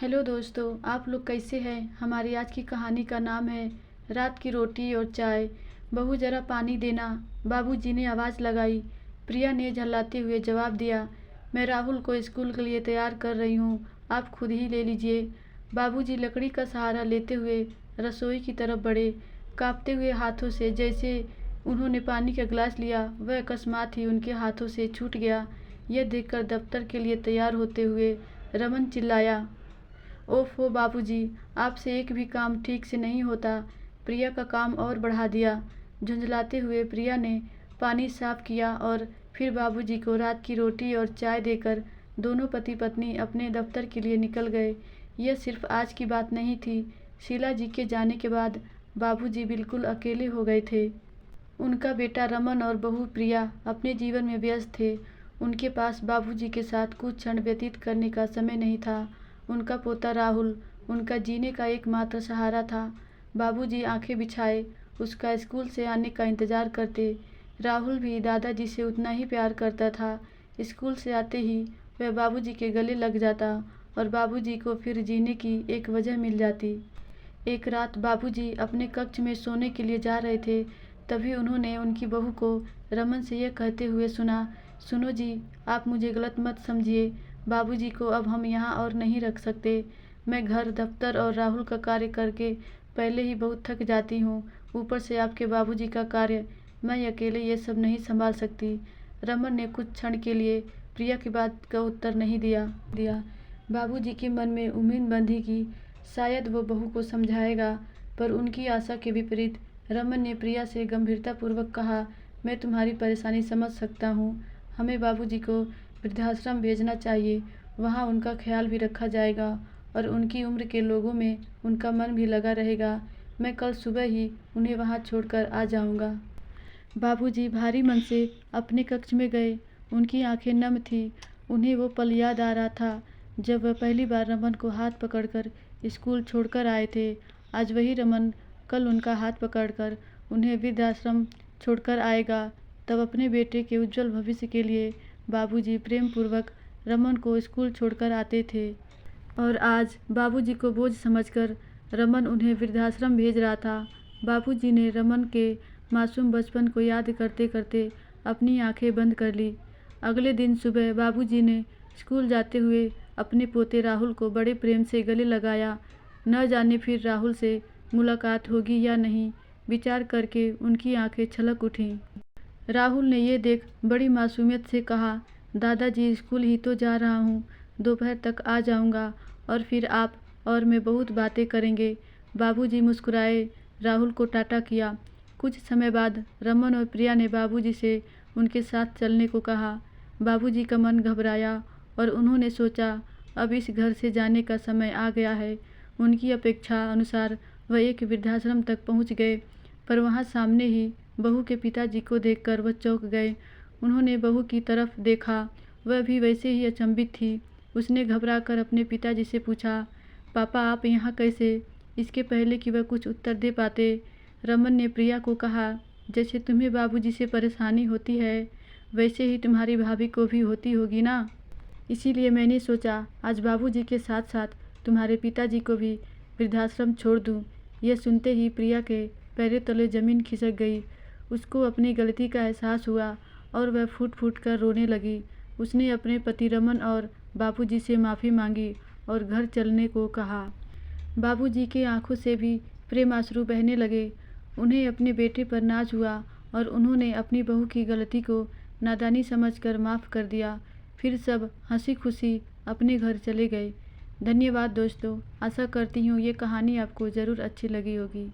Hello दोस्तों, आप लोग कैसे हैं। हमारी आज की कहानी का नाम है रात की रोटी और चाय। बहू जरा पानी देना, बाबूजी ने आवाज़ लगाई। प्रिया ने झल्लाते हुए जवाब दिया, मैं राहुल को स्कूल के लिए तैयार कर रही हूँ, आप खुद ही ले लीजिए। बाबूजी लकड़ी का सहारा लेते हुए रसोई की तरफ बढ़े। कांपते हुए हाथों से जैसे उन्होंने पानी का गिलास लिया, वह अकस्मात ही उनके हाथों से छूट गया। यह देखकर दफ्तर के लिए तैयार होते हुए रमन चिल्लाया, ओफो बाबूजी, आपसे एक भी काम ठीक से नहीं होता। प्रिया का काम और बढ़ा दिया। झुंझलाते हुए प्रिया ने पानी साफ किया और फिर बाबूजी को रात की रोटी और चाय देकर दोनों पति पत्नी अपने दफ्तर के लिए निकल गए। यह सिर्फ आज की बात नहीं थी। शीला जी के जाने के बाद बाबूजी बिल्कुल अकेले हो गए थे। उनका बेटा रमन और बहू प्रिया अपने जीवन में व्यस्त थे। उनके पास बाबूजी के साथ कुछ क्षण व्यतीत करने का समय नहीं था। उनका पोता राहुल उनका जीने का एकमात्र सहारा था। बाबूजी आंखें बिछाए उसका स्कूल से आने का इंतज़ार करते। राहुल भी दादाजी से उतना ही प्यार करता था। स्कूल से आते ही वह बाबूजी के गले लग जाता और बाबूजी को फिर जीने की एक वजह मिल जाती। एक रात बाबूजी अपने कक्ष में सोने के लिए जा रहे थे, तभी उन्होंने उनकी बहू को रमन से यह कहते हुए सुना, सुनो जी, आप मुझे गलत मत समझिए, बाबूजी को अब हम यहाँ और नहीं रख सकते। मैं घर, दफ्तर और राहुल का कार्य करके पहले ही बहुत थक जाती हूँ, ऊपर से आपके बाबूजी का कार्य, मैं अकेले ये सब नहीं संभाल सकती। रमन ने कुछ क्षण के लिए प्रिया की बात का उत्तर नहीं दिया। बाबूजी के मन में उम्मीद बंधी कि शायद वो बहू को समझाएगा, पर उनकी आशा के विपरीत रमन ने प्रिया से गंभीरतापूर्वक कहा, मैं तुम्हारी परेशानी समझ सकता हूँ। हमें बाबूजी को वृद्धाश्रम भेजना चाहिए, वहाँ उनका ख्याल भी रखा जाएगा और उनकी उम्र के लोगों में उनका मन भी लगा रहेगा। मैं कल सुबह ही उन्हें वहाँ छोड़कर आ जाऊँगा। बाबूजी भारी मन से अपने कक्ष में गए। उनकी आंखें नम थीं। उन्हें वो पल याद आ रहा था जब वह पहली बार रमन को हाथ पकड़कर स्कूल छोड़कर आए थे। आज वही रमन कल उनका हाथ पकड़कर उन्हें वृद्धाश्रम छोड़कर आएगा। तब अपने बेटे के उज्जवल भविष्य के लिए बाबूजी प्रेम पूर्वक रमन को स्कूल छोड़कर आते थे, और आज बाबूजी को बोझ समझकर रमन उन्हें वृद्धाश्रम भेज रहा था। बाबूजी ने रमन के मासूम बचपन को याद करते करते अपनी आंखें बंद कर ली। अगले दिन सुबह बाबूजी ने स्कूल जाते हुए अपने पोते राहुल को बड़े प्रेम से गले लगाया। न जाने फिर राहुल से मुलाकात होगी या नहीं, विचार करके उनकी आंखें छलक उठीं। राहुल ने ये देख बड़ी मासूमियत से कहा, दादाजी, स्कूल ही तो जा रहा हूँ, दोपहर तक आ जाऊँगा और फिर आप और मैं बहुत बातें करेंगे। बाबूजी मुस्कुराए, राहुल को टाटा किया। कुछ समय बाद रमन और प्रिया ने बाबूजी से उनके साथ चलने को कहा। बाबूजी का मन घबराया और उन्होंने सोचा, अब इस घर से जाने का समय आ गया है। उनकी अपेक्षा अनुसार वह एक वृद्धाश्रम तक पहुँच गए, पर वहाँ सामने ही बहू के पिताजी को देखकर वह चौंक गए। उन्होंने बहू की तरफ देखा, वह भी वैसे ही अचंभित थी। उसने घबराकर अपने पिताजी से पूछा, पापा आप यहाँ कैसे? इसके पहले कि वह कुछ उत्तर दे पाते, रमन ने प्रिया को कहा, जैसे तुम्हें बाबूजी से परेशानी होती है, वैसे ही तुम्हारी भाभी को भी होती होगी ना। इसीलिए मैंने सोचा आज बाबूजी के साथ साथ तुम्हारे पिताजी को भी वृद्धाश्रम छोड़ दूँ। यह सुनते ही प्रिया के पैरों तले जमीन खिसक गई। उसको अपनी गलती का एहसास हुआ और वह फूट फूट कर रोने लगी। उसने अपने पति रमन और बाबूजी से माफ़ी मांगी और घर चलने को कहा। बाबूजी की आंखों से भी प्रेमाश्रु बहने लगे। उन्हें अपने बेटे पर नाज हुआ और उन्होंने अपनी बहू की गलती को नादानी समझकर माफ़ कर दिया। फिर सब हंसी खुशी अपने घर चले गए। धन्यवाद दोस्तों, आशा करती हूँ ये कहानी आपको ज़रूर अच्छी लगी होगी।